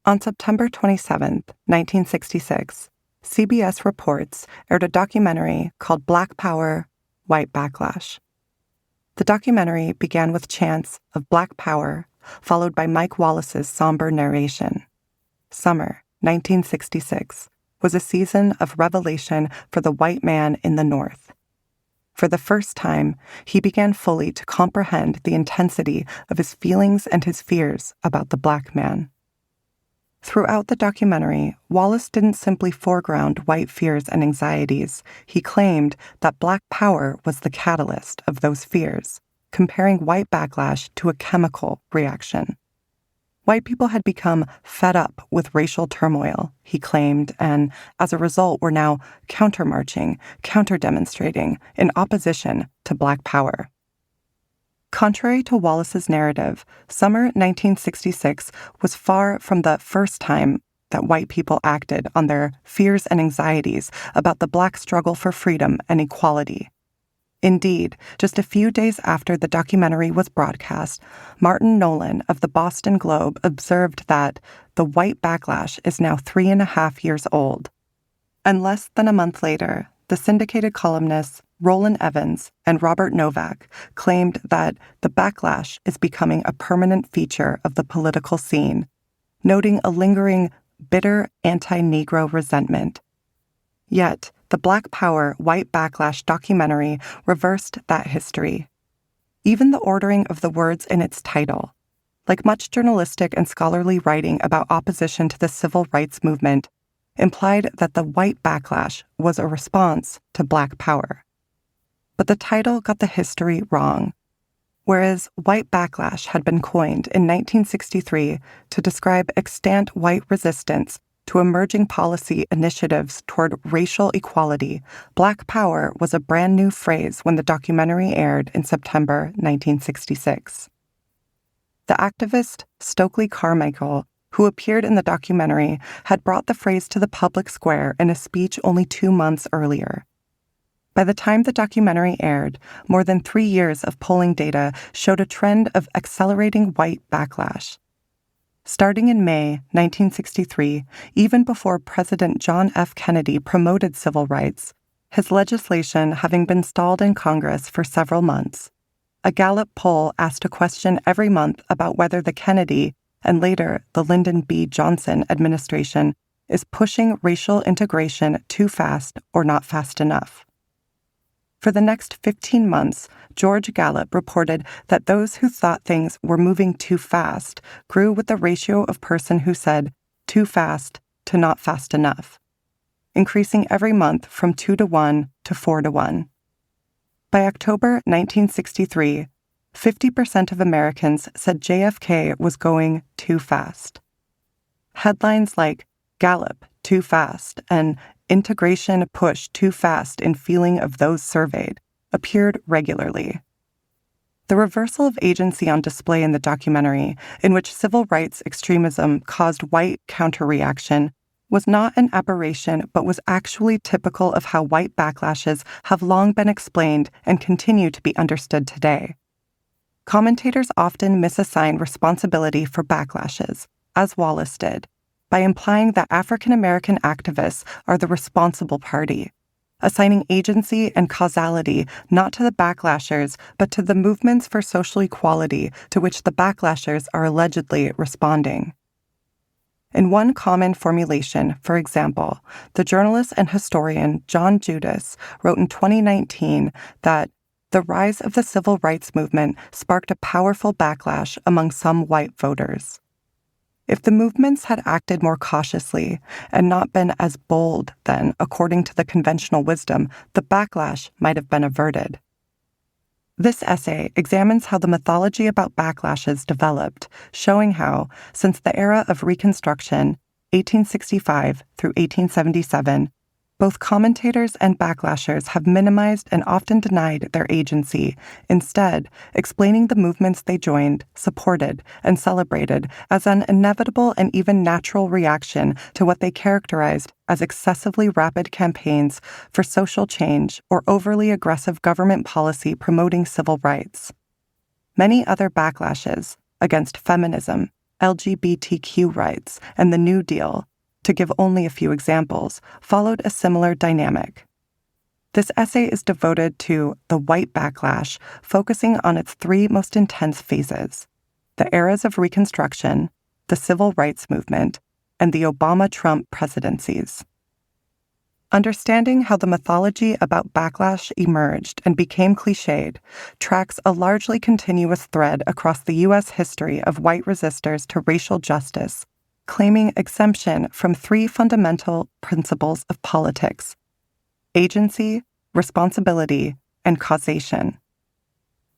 On September 27, 1966, CBS Reports aired a documentary called Black Power, White Backlash. The documentary began with chants of Black Power, followed by Mike Wallace's somber narration. Summer 1966 was a season of revelation for the white man in the North. For the first time, he began fully to comprehend the intensity of his feelings and his fears about the black man. Throughout the documentary, Wallace didn't simply foreground white fears and anxieties. He claimed that Black Power was the catalyst of those fears, comparing white backlash to a chemical reaction. White people had become fed up with racial turmoil, he claimed, and as a result were now counter-marching, counter-demonstrating in opposition to Black Power. Contrary to Wallace's narrative, summer 1966 was far from the first time that white people acted on their fears and anxieties about the Black struggle for freedom and equality. Indeed, just a few days after the documentary was broadcast, Martin Nolan of the Boston Globe observed that the white backlash is now 3.5 years old. And less than a month later, the syndicated columnists Roland Evans and Robert Novak claimed that the backlash is becoming a permanent feature of the political scene, noting a lingering, bitter anti-Negro resentment. Yet, the Black Power, White Backlash documentary reversed that history. Even the ordering of the words in its title. Like much journalistic and scholarly writing about opposition to the civil rights movement, implied that the white backlash was a response to Black Power. But the title got the history wrong. Whereas white backlash had been coined in 1963 to describe extant white resistance to emerging policy initiatives toward racial equality, Black Power was a brand new phrase when the documentary aired in September 1966. The activist Stokely Carmichael, who appeared in the documentary, had brought the phrase to the public square in a speech only 2 months earlier. By the time the documentary aired, more than 3 years of polling data showed a trend of accelerating white backlash. Starting in May 1963, even before President John F. Kennedy promoted civil rights, his legislation having been stalled in Congress for several months, a Gallup poll asked a question every month about whether the Kennedy and later the Lyndon B. Johnson administration is pushing racial integration too fast or not fast enough. For the next 15 months, George Gallup reported that those who thought things were moving too fast grew with the ratio of person who said too fast to not fast enough, increasing every month from 2-to-1 to 4-to-1. By October 1963, 50% of Americans said JFK was going too fast. Headlines like Gallup too fast and integration push too fast in feeling of those surveyed appeared regularly. The reversal of agency on display in the documentary, in which civil rights extremism caused white counter-reaction, was not an aberration but was actually typical of how white backlashes have long been explained and continue to be understood today. Commentators often misassign responsibility for backlashes, as Wallace did, by implying that African American activists are the responsible party, assigning agency and causality not to the backlashers but to the movements for social equality to which the backlashers are allegedly responding. In one common formulation, for example, the journalist and historian John Judas wrote in 2019 that the rise of the civil rights movement sparked a powerful backlash among some white voters. If the movements had acted more cautiously and not been as bold, then, according to the conventional wisdom, the backlash might have been averted. This essay examines how the mythology about backlashes developed, showing how, since the era of Reconstruction, 1865 through 1877, both commentators and backlashers have minimized and often denied their agency, instead explaining the movements they joined, supported, and celebrated as an inevitable and even natural reaction to what they characterized as excessively rapid campaigns for social change or overly aggressive government policy promoting civil rights. Many other backlashes, against feminism, LGBTQ rights, and the New Deal, to give only a few examples, followed a similar dynamic. This essay is devoted to the white backlash, focusing on its three most intense phases: the eras of Reconstruction, the Civil Rights Movement, and the Obama-Trump presidencies. Understanding how the mythology about backlash emerged and became cliched tracks a largely continuous thread across the U.S. history of white resistors to racial justice, claiming exemption from three fundamental principles of politics: agency, responsibility, and causation.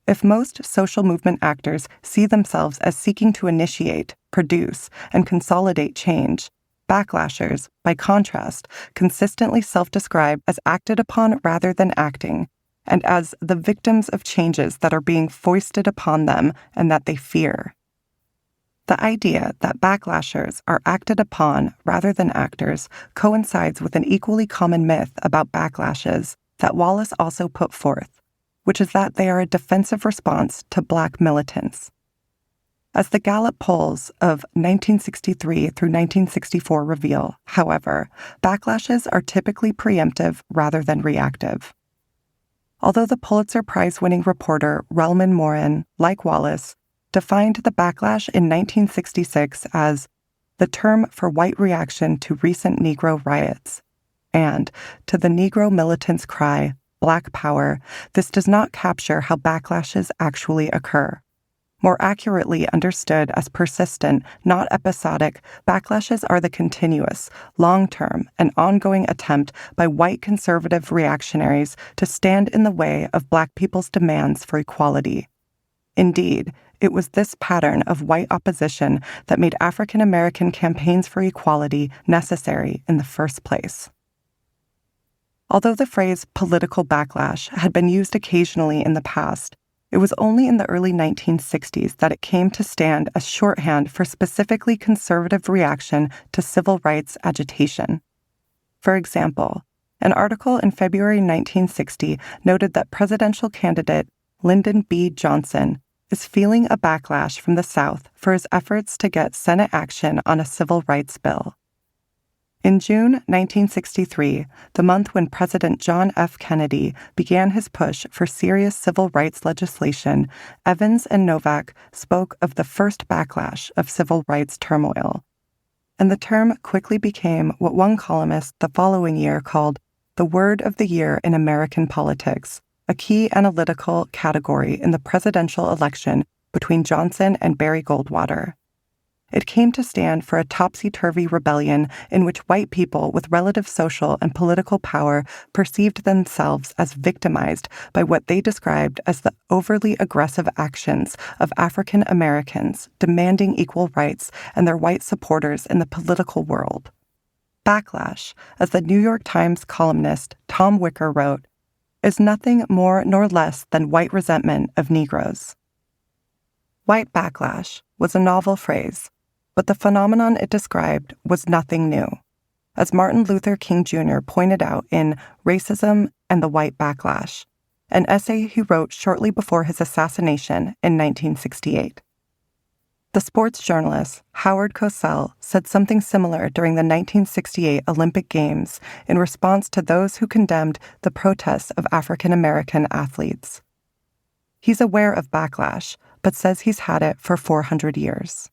If most social movement actors see themselves as seeking to initiate, produce, and consolidate change, backlashers, by contrast, consistently self-describe as acted upon rather than acting, and as the victims of changes that are being foisted upon them and that they fear. The idea that backlashers are acted upon rather than actors coincides with an equally common myth about backlashes that Wallace also put forth, which is that they are a defensive response to Black militants. As the Gallup polls of 1963 through 1964 reveal, however, backlashes are typically preemptive rather than reactive. Although the Pulitzer Prize-winning reporter Relman Morin, like Wallace, defined the backlash in 1966 as the term for white reaction to recent Negro riots, and to the Negro militants' cry, Black Power, this does not capture how backlashes actually occur. More accurately understood as persistent, not episodic, backlashes are the continuous, long-term, and ongoing attempt by white conservative reactionaries to stand in the way of Black people's demands for equality. Indeed, it was this pattern of white opposition that made African American campaigns for equality necessary in the first place. Although the phrase political backlash had been used occasionally in the past, it was only in the early 1960s that it came to stand as shorthand for specifically conservative reaction to civil rights agitation. For example, an article in February 1960 noted that presidential candidate Lyndon B. Johnson is feeling a backlash from the South for his efforts to get Senate action on a civil rights bill. In June 1963, the month when President John F. Kennedy began his push for serious civil rights legislation, Evans and Novak spoke of the first backlash of civil rights turmoil. And the term quickly became what one columnist the following year called the word of the year in American politics, a key analytical category in the presidential election between Johnson and Barry Goldwater. It came to stand for a topsy-turvy rebellion in which white people with relative social and political power perceived themselves as victimized by what they described as the overly aggressive actions of African Americans demanding equal rights and their white supporters in the political world. Backlash, as the New York Times columnist Tom Wicker wrote, is nothing more nor less than white resentment of Negroes. White backlash was a novel phrase, but the phenomenon it described was nothing new. As Martin Luther King Jr. pointed out in Racism and the White Backlash, an essay he wrote shortly before his assassination in 1968. The sports journalist Howard Cosell said something similar during the 1968 Olympic Games in response to those who condemned the protests of African American athletes. He's aware of backlash, but says he's had it for 400 years.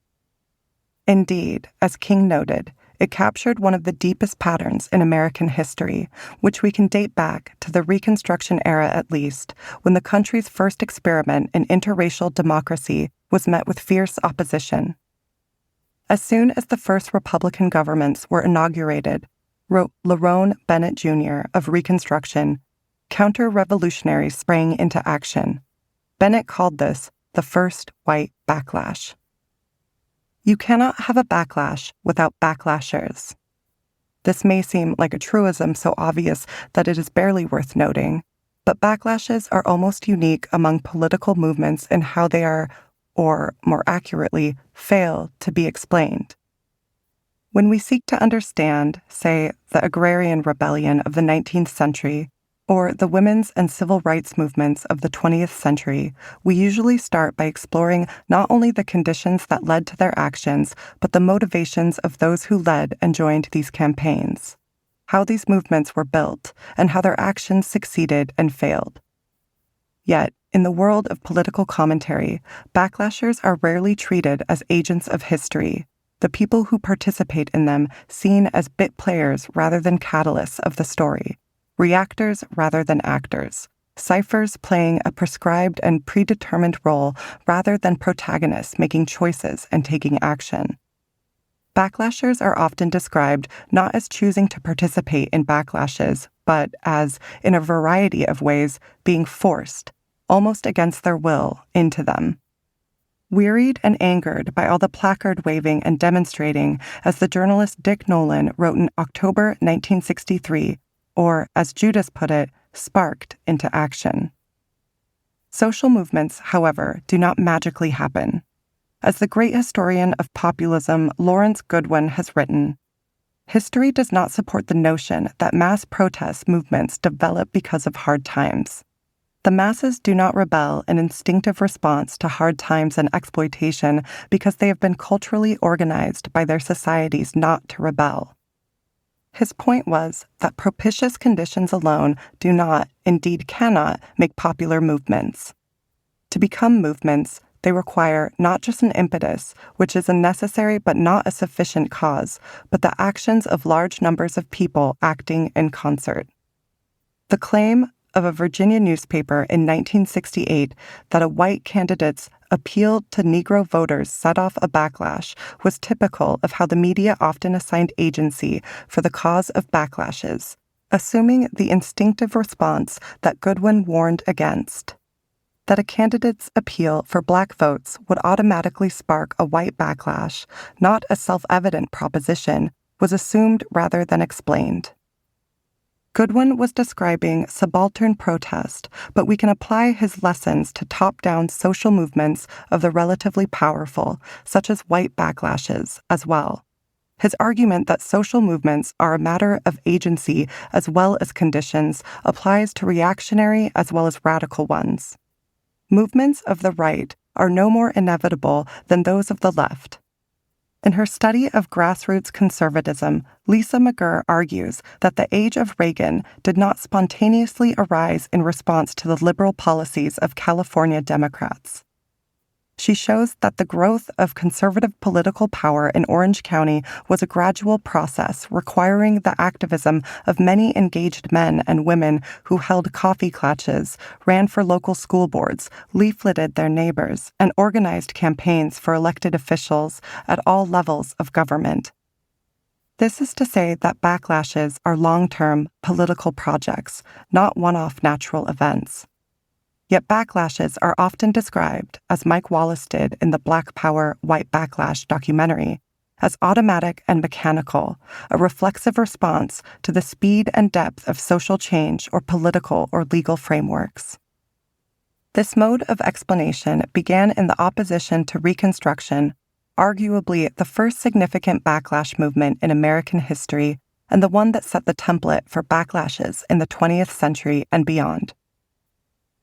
Indeed, as King noted, it captured one of the deepest patterns in American history, which we can date back to the Reconstruction era at least, when the country's first experiment in interracial democracy was met with fierce opposition. As soon as the first Republican governments were inaugurated, wrote Lerone Bennett Jr. of Reconstruction, counter-revolutionaries sprang into action. Bennett called this the first white backlash. You cannot have a backlash without backlashers. This may seem like a truism so obvious that it is barely worth noting, but backlashes are almost unique among political movements in how they are, or more accurately, fail to be explained. When we seek to understand, say, the agrarian rebellion of the 19th century, or the women's and civil rights movements of the 20th century, we usually start by exploring not only the conditions that led to their actions, but the motivations of those who led and joined these campaigns, how these movements were built, and how their actions succeeded and failed. Yet, in the world of political commentary, backlashers are rarely treated as agents of history, the people who participate in them seen as bit players rather than catalysts of the story, reactors rather than actors, ciphers playing a prescribed and predetermined role rather than protagonists making choices and taking action. Backlashers are often described not as choosing to participate in backlashes, but as, in a variety of ways, being forced, almost against their will, into them. Wearied and angered by all the placard waving and demonstrating, as the journalist Dick Nolan wrote in October 1963, or, as Judas put it, sparked into action. Social movements, however, do not magically happen. As the great historian of populism Lawrence Goodwin has written, history does not support the notion that mass protest movements develop because of hard times. The masses do not rebel in instinctive response to hard times and exploitation because they have been culturally organized by their societies not to rebel. His point was that propitious conditions alone do not, indeed cannot, make popular movements. To become movements, they require not just an impetus, which is a necessary but not a sufficient cause, but the actions of large numbers of people acting in concert. The claim of a Virginia newspaper in 1968 that a white candidate's appeal to Negro voters set off a backlash was typical of how the media often assigned agency for the cause of backlashes, assuming the instinctive response that Goodwin warned against. That a candidate's appeal for black votes would automatically spark a white backlash, not a self-evident proposition, was assumed rather than explained. Goodwin was describing subaltern protest, but we can apply his lessons to top-down social movements of the relatively powerful, such as white backlashes, as well. His argument that social movements are a matter of agency as well as conditions applies to reactionary as well as radical ones. Movements of the right are no more inevitable than those of the left. In her study of grassroots conservatism, Lisa McGurr argues that the age of Reagan did not spontaneously arise in response to the liberal policies of California Democrats. She shows that the growth of conservative political power in Orange County was a gradual process requiring the activism of many engaged men and women who held coffee clutches, ran for local school boards, leafleted their neighbors, and organized campaigns for elected officials at all levels of government. This is to say that backlashes are long-term political projects, not one-off natural events. Yet backlashes are often described, as Mike Wallace did in the Black Power, White Backlash documentary, as automatic and mechanical, a reflexive response to the speed and depth of social change or political or legal frameworks. This mode of explanation began in the opposition to Reconstruction, arguably the first significant backlash movement in American history and the one that set the template for backlashes in the 20th century and beyond.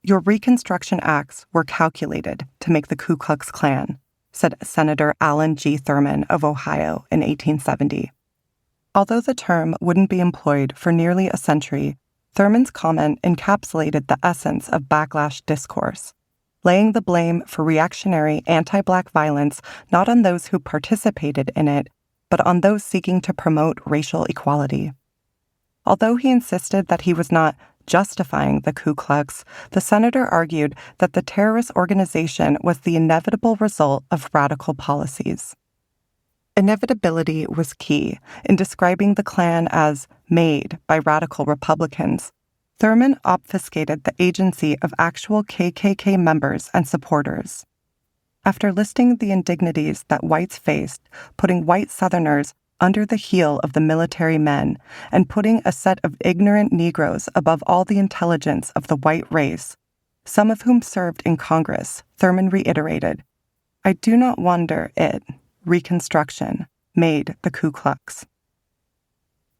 Your Reconstruction acts were calculated to make the Ku Klux Klan, said Senator Allen G. Thurman of Ohio in 1870. Although the term wouldn't be employed for nearly a century, Thurman's comment encapsulated the essence of backlash discourse, laying the blame for reactionary anti-Black violence not on those who participated in it, but on those seeking to promote racial equality. Although he insisted that he was not justifying the Ku Klux, the senator argued that the terrorist organization was the inevitable result of radical policies. Inevitability was key in describing the Klan as made by radical Republicans. Thurman obfuscated the agency of actual KKK members and supporters. After listing the indignities that whites faced, putting white Southerners under the heel of the military men, and putting a set of ignorant Negroes above all the intelligence of the white race, some of whom served in Congress, Thurman reiterated, "I do not wonder it, Reconstruction, made the Ku Klux."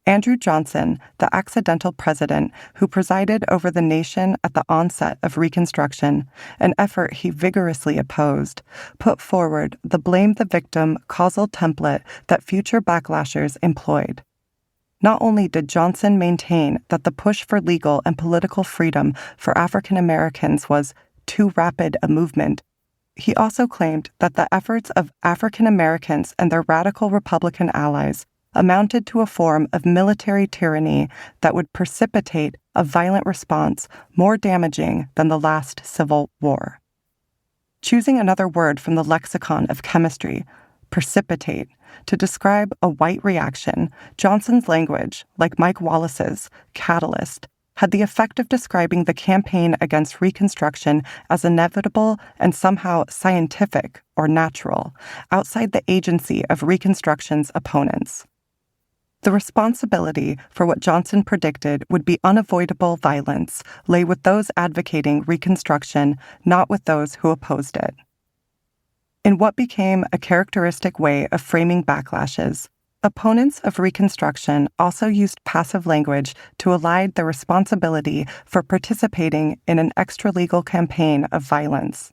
Andrew Johnson, the accidental president who presided over the nation at the onset of Reconstruction, an effort he vigorously opposed, put forward the blame the victim causal template that future backlashers employed. Not only did Johnson maintain that the push for legal and political freedom for African Americans was too rapid a movement, he also claimed that the efforts of African Americans and their radical Republican allies amounted to a form of military tyranny that would precipitate a violent response more damaging than the last Civil War. Choosing another word from the lexicon of chemistry, precipitate, to describe a white reaction, Johnson's language, like Mike Wallace's, catalyst, had the effect of describing the campaign against Reconstruction as inevitable and somehow scientific or natural, outside the agency of Reconstruction's opponents. The responsibility for what Johnson predicted would be unavoidable violence lay with those advocating Reconstruction, not with those who opposed it. In what became a characteristic way of framing backlashes, opponents of Reconstruction also used passive language to elide the responsibility for participating in an extralegal campaign of violence.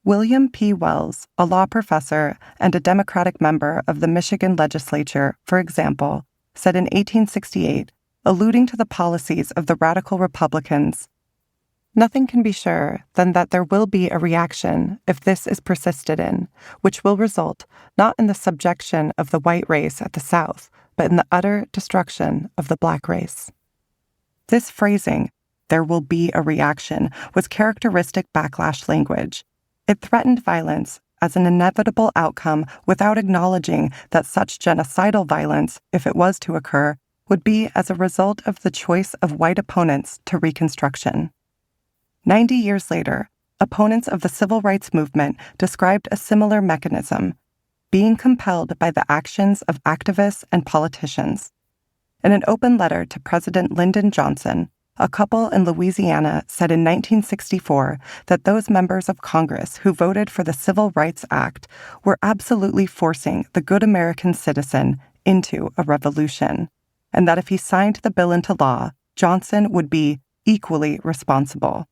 William P. Wells, a law professor and a Democratic member of the Michigan legislature, for example, said in 1868, alluding to the policies of the radical Republicans, "Nothing can be surer than that there will be a reaction if this is persisted in, which will result not in the subjection of the white race at the South, but in the utter destruction of the black race." This phrasing, "there will be a reaction," was characteristic backlash language. It threatened violence as an inevitable outcome without acknowledging that such genocidal violence, if it was to occur, would be as a result of the choice of white opponents to Reconstruction. 90 years later, opponents of the civil rights movement described a similar mechanism, being compelled by the actions of activists and politicians. In an open letter to President Lyndon Johnson, a couple in Louisiana said in 1964 that those members of Congress who voted for the Civil Rights Act were absolutely forcing the good American citizen into a revolution, and that if he signed the bill into law, Johnson would be equally responsible.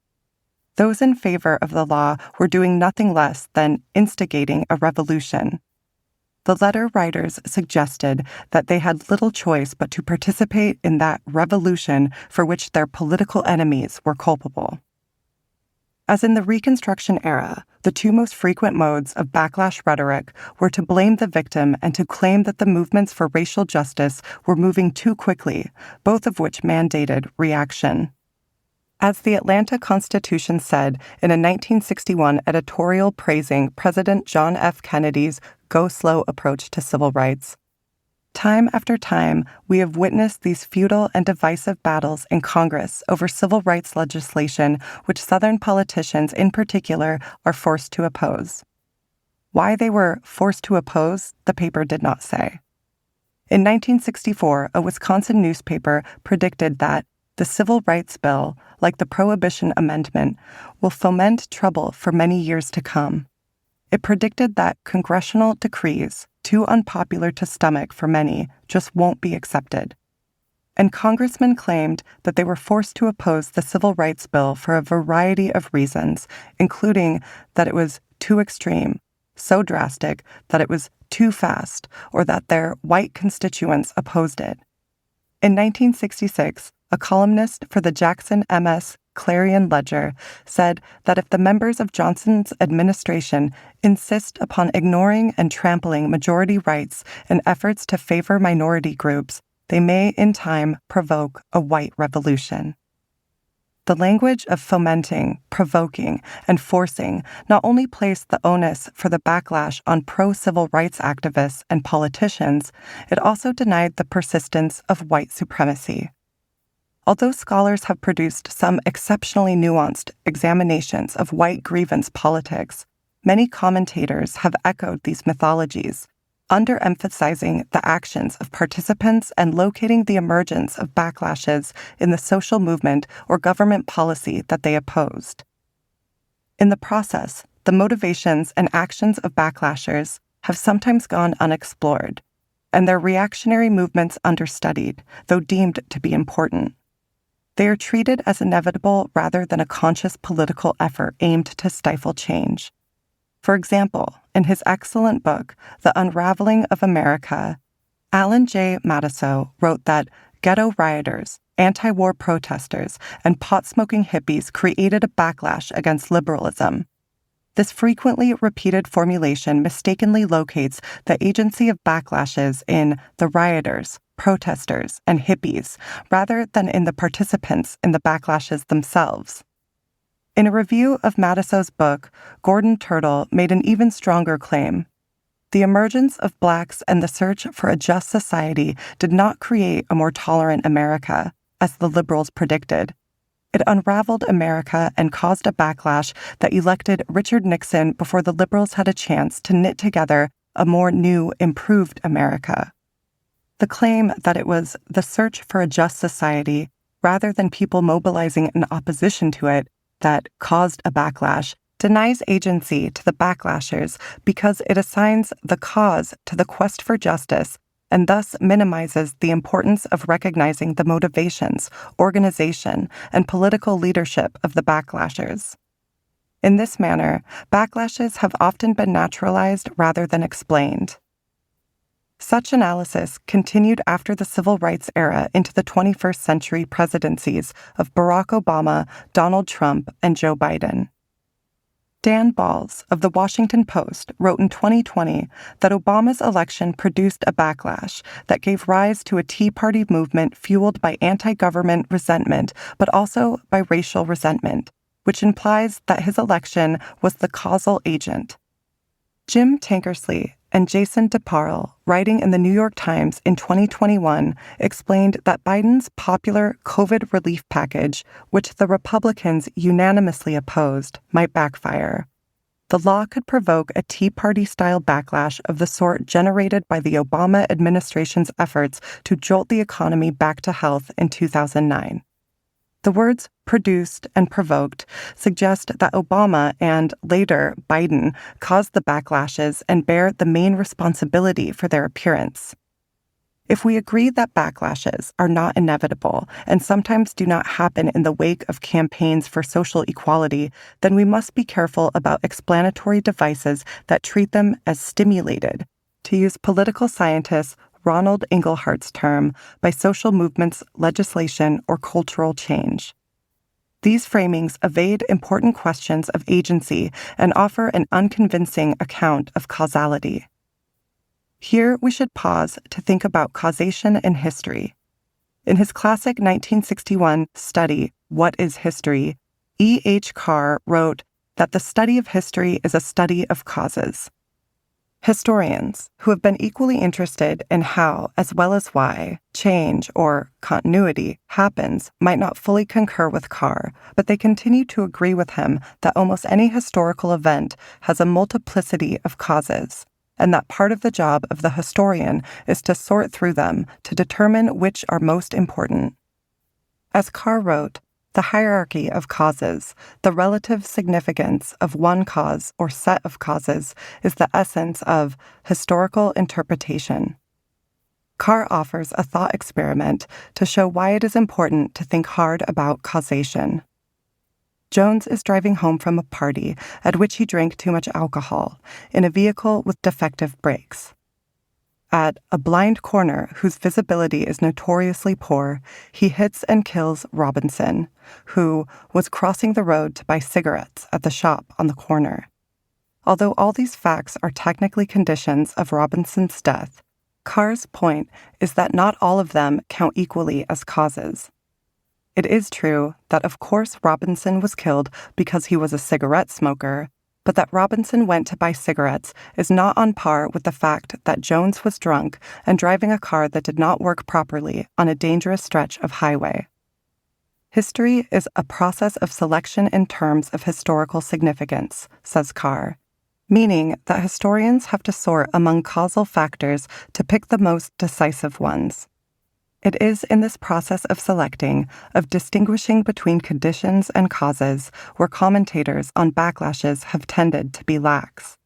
Those in favor of the law were doing nothing less than instigating a revolution. The letter writers suggested that they had little choice but to participate in that revolution for which their political enemies were culpable. As in the Reconstruction era, the two most frequent modes of backlash rhetoric were to blame the victim and to claim that the movements for racial justice were moving too quickly, both of which mandated reaction. As the Atlanta Constitution said in a 1961 editorial praising President John F. Kennedy's go-slow approach to civil rights, time after time, we have witnessed these futile and divisive battles in Congress over civil rights legislation which Southern politicians in particular are forced to oppose. Why they were forced to oppose, the paper did not say. In 1964, a Wisconsin newspaper predicted that the Civil Rights Bill, like the Prohibition Amendment, will foment trouble for many years to come. It predicted that congressional decrees, too unpopular to stomach for many, just won't be accepted. And congressmen claimed that they were forced to oppose the Civil Rights Bill for a variety of reasons, including that it was too extreme, so drastic that it was too fast, or that their white constituents opposed it. In 1966, a columnist for the Jackson MS Clarion Ledger said that if the members of Johnson's administration insist upon ignoring and trampling majority rights in efforts to favor minority groups, they may in time provoke a white revolution. The language of fomenting, provoking, and forcing not only placed the onus for the backlash on pro-civil rights activists and politicians, it also denied the persistence of white supremacy. Although scholars have produced some exceptionally nuanced examinations of white grievance politics, many commentators have echoed these mythologies, underemphasizing the actions of participants and locating the emergence of backlashes in the social movement or government policy that they opposed. In the process, the motivations and actions of backlashers have sometimes gone unexplored. and their reactionary movements understudied, though deemed to be important. They are treated as inevitable rather than a conscious political effort aimed to stifle change. For example, in his excellent book, The Unraveling of America, Alan J. Matisow wrote that ghetto rioters, anti-war protesters, and pot-smoking hippies created a backlash against liberalism. This frequently repeated formulation mistakenly locates the agency of backlashes in the rioters, protesters, and hippies, rather than in the participants in the backlashes themselves. In a review of Matisow's book, Gordon Turtle made an even stronger claim. The emergence of Blacks and the search for a just society did not create a more tolerant America, as the liberals predicted. It unraveled America and caused a backlash that elected Richard Nixon before the liberals had a chance to knit together a more new, improved America. The claim that it was the search for a just society, rather than people mobilizing in opposition to it, that caused a backlash denies agency to the backlashers because it assigns the cause to the quest for justice and thus minimizes the importance of recognizing the motivations, organization, and political leadership of the backlashers. In this manner, backlashes have often been naturalized rather than explained. Such analysis continued after the civil rights era into the 21st century presidencies of Barack Obama, Donald Trump, and Joe Biden. Dan Balls of The Washington Post wrote in 2020 that Obama's election produced a backlash that gave rise to a Tea Party movement fueled by anti-government resentment, but also by racial resentment, which implies that his election was the causal agent. Jim Tankersley and Jason DeParle, writing in the New York Times in 2021, explained that Biden's popular COVID relief package, which the Republicans unanimously opposed, might backfire. The law could provoke a Tea Party-style backlash of the sort generated by the Obama administration's efforts to jolt the economy back to health in 2009. The words produced and provoked suggest that Obama and, later, Biden caused the backlashes and bear the main responsibility for their appearance. If we agree that backlashes are not inevitable and sometimes do not happen in the wake of campaigns for social equality, then we must be careful about explanatory devices that treat them as stimulated, to use political scientist Ronald Inglehart's term, by social movements, legislation, or cultural change. These framings evade important questions of agency and offer an unconvincing account of causality. Here we should pause to think about causation in history. In his classic 1961 study, What is History?, E. H. Carr wrote that the study of history is a study of causes. Historians, who have been equally interested in how, as well as why, change, or continuity, happens, might not fully concur with Carr, but they continue to agree with him that almost any historical event has a multiplicity of causes, and that part of the job of the historian is to sort through them to determine which are most important. As Carr wrote, the hierarchy of causes, the relative significance of one cause or set of causes, is the essence of historical interpretation. Carr offers a thought experiment to show why it is important to think hard about causation. Jones is driving home from a party at which he drank too much alcohol in a vehicle with defective brakes. At a blind corner whose visibility is notoriously poor, he hits and kills Robinson, who was crossing the road to buy cigarettes at the shop on the corner. Although all these facts are technically conditions of Robinson's death, Carr's point is that not all of them count equally as causes. It is true that, of course, Robinson was killed because he was a cigarette smoker, but that Robinson went to buy cigarettes is not on par with the fact that Jones was drunk and driving a car that did not work properly on a dangerous stretch of highway. History is a process of selection in terms of historical significance, says Carr, meaning that historians have to sort among causal factors to pick the most decisive ones. It is in this process of selecting, of distinguishing between conditions and causes, where commentators on backlashes have tended to be lax.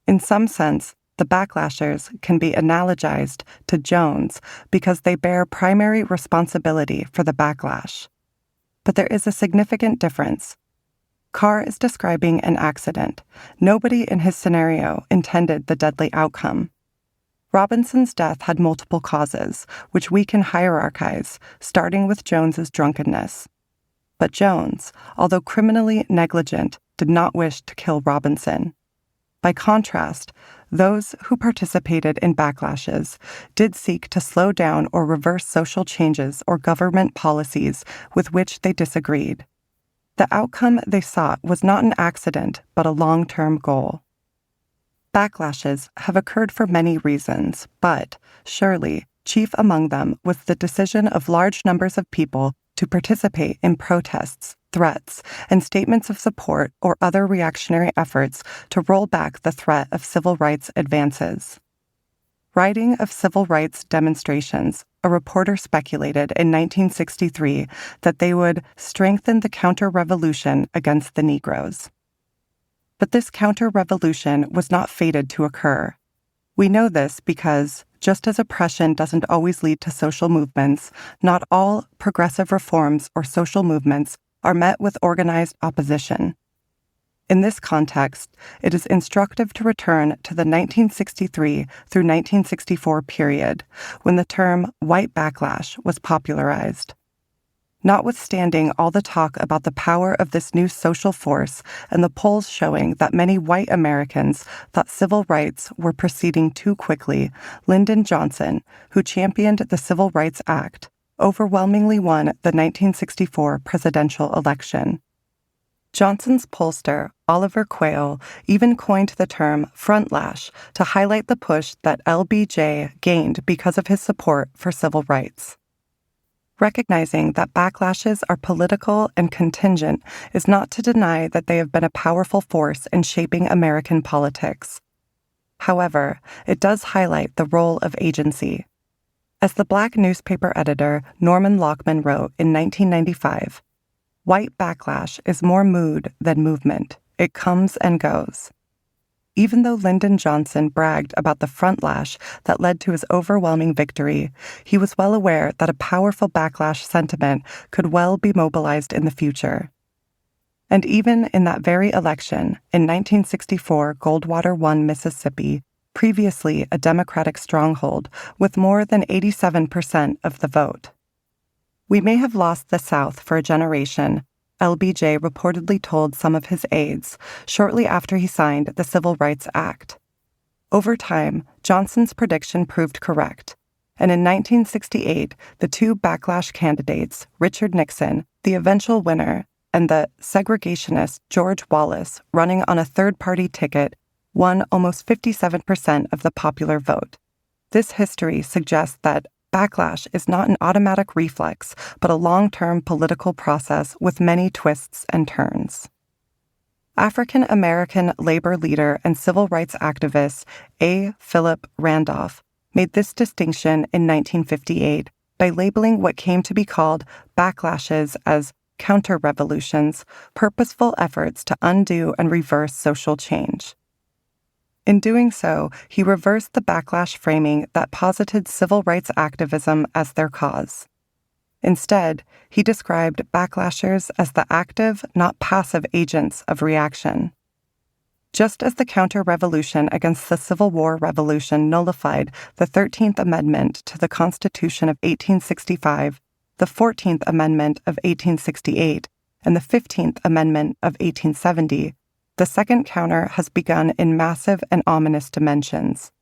In some sense, The backlashers can be analogized to Jones because they bear primary responsibility for the backlash. But there is a significant difference. Carr is describing an accident. Nobody in his scenario intended the deadly outcome. Robinson's death had multiple causes, which we can hierarchize, starting with Jones's drunkenness. But Jones, although criminally negligent, did not wish to kill Robinson. By contrast, those who participated in backlashes did seek to slow down or reverse social changes or government policies with which they disagreed. The outcome they sought was not an accident, but a long-term goal. Backlashes have occurred for many reasons, but, surely, chief among them was the decision of large numbers of people to participate in protests, threats, and statements of support or other reactionary efforts to roll back the threat of civil rights advances. Writing of civil rights demonstrations, a reporter speculated in 1963 that they would strengthen the counter-revolution against the Negroes. But this counter-revolution was not fated to occur. We know this because, just as oppression doesn't always lead to social movements, not all progressive reforms or social movements are met with organized opposition. In this context, it is instructive to return to the 1963 through 1964 period, when the term white backlash was popularized. Notwithstanding all the talk about the power of this new social force and the polls showing that many white Americans thought civil rights were proceeding too quickly, Lyndon Johnson, who championed the Civil Rights Act, overwhelmingly won the 1964 presidential election. Johnson's pollster, Oliver Quayle, even coined the term frontlash to highlight the push that LBJ gained because of his support for civil rights. Recognizing that backlashes are political and contingent is not to deny that they have been a powerful force in shaping American politics. However, it does highlight the role of agency. As the Black newspaper editor Norman Lockman wrote in 1995, "White backlash is more mood than movement. It comes and goes." Even though Lyndon Johnson bragged about the frontlash that led to his overwhelming victory, he was well aware that a powerful backlash sentiment could well be mobilized in the future. And even in that very election, in 1964, Goldwater won Mississippi, previously a Democratic stronghold, with more than 87% of the vote. "We may have lost the South for a generation," LBJ reportedly told some of his aides shortly after he signed the Civil Rights Act. Over time, Johnson's prediction proved correct, and in 1968, the two backlash candidates, Richard Nixon, the eventual winner, and the segregationist George Wallace, running on a third-party ticket, won almost 57% of the popular vote. This history suggests that backlash is not an automatic reflex, but a long-term political process with many twists and turns. African-American labor leader and civil rights activist A. Philip Randolph made this distinction in 1958 by labeling what came to be called backlashes as counter-revolutions, purposeful efforts to undo and reverse social change. In doing so, he reversed the backlash framing that posited civil rights activism as their cause. Instead, he described backlashers as the active, not passive agents of reaction. Just as the counter-revolution against the Civil War revolution nullified the 13th Amendment to the Constitution of 1865, the 14th Amendment of 1868, and the 15th Amendment of 1870, the second counter has begun in massive and ominous dimensions.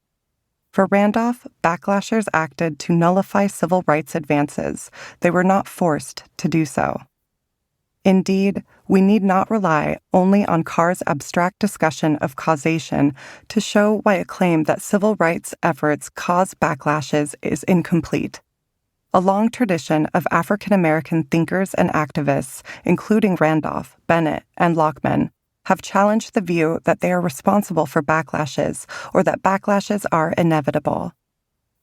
For Randolph, backlashers acted to nullify civil rights advances. They were not forced to do so. Indeed, we need not rely only on Carr's abstract discussion of causation to show why a claim that civil rights efforts cause backlashes is incomplete. A long tradition of African American thinkers and activists, including Randolph, Bennett, and Lockman, have challenged the view that they are responsible for backlashes or that backlashes are inevitable.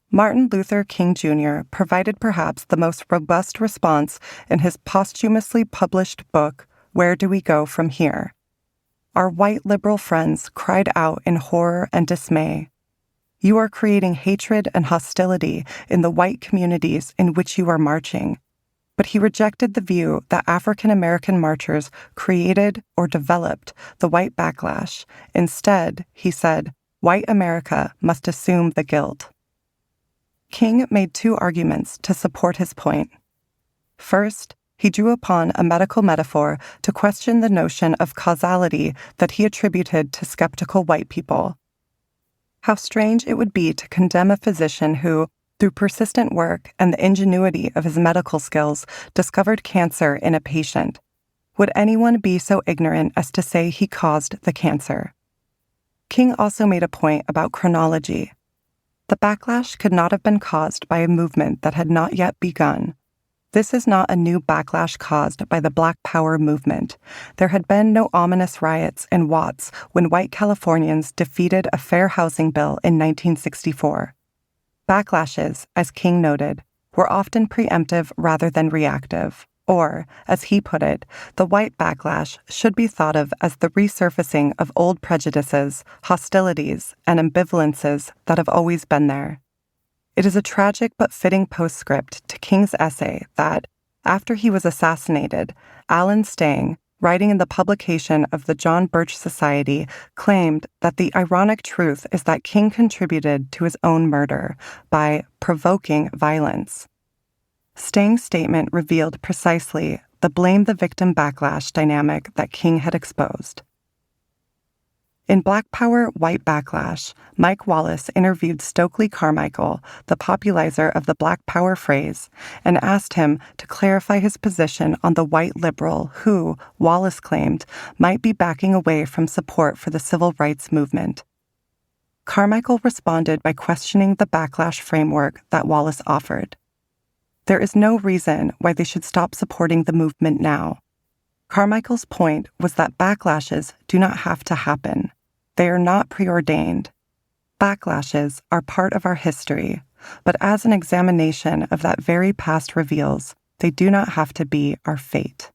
Martin Luther King Jr. provided perhaps the most robust response in his posthumously published book, Where Do We Go From Here? Our white liberal friends cried out in horror and dismay. You are creating hatred and hostility in the white communities in which you are marching. But he rejected the view that African American marchers created or developed the white backlash. Instead, he said, white America must assume the guilt. King made two arguments to support his point. First, he drew upon a medical metaphor to question the notion of causality that he attributed to skeptical white people. How strange it would be to condemn a physician who, through persistent work and the ingenuity of his medical skills, discovered cancer in a patient. Would anyone be so ignorant as to say he caused the cancer? King also made a point about chronology. The backlash could not have been caused by a movement that had not yet begun. This is not a new backlash caused by the Black Power movement. There had been no ominous riots in Watts when white Californians defeated a fair housing bill in 1964. Backlashes, as King noted, were often preemptive rather than reactive. Or, as he put it, the white backlash should be thought of as the resurfacing of old prejudices, hostilities, and ambivalences that have always been there. It is a tragic but fitting postscript to King's essay that, after he was assassinated, Alan Stang, writing in the publication of the John Birch Society, claimed that the ironic truth is that King contributed to his own murder by provoking violence. Stang's statement revealed precisely the blame-the-victim backlash dynamic that King had exposed. In Black Power, White Backlash, Mike Wallace interviewed Stokely Carmichael, the popularizer of the Black Power phrase, and asked him to clarify his position on the white liberal who, Wallace claimed, might be backing away from support for the civil rights movement. Carmichael responded by questioning the backlash framework that Wallace offered. There is no reason why they should stop supporting the movement now. Carmichael's point was that backlashes do not have to happen. They are not preordained. Backlashes are part of our history, but as an examination of that very past reveals, they do not have to be our fate.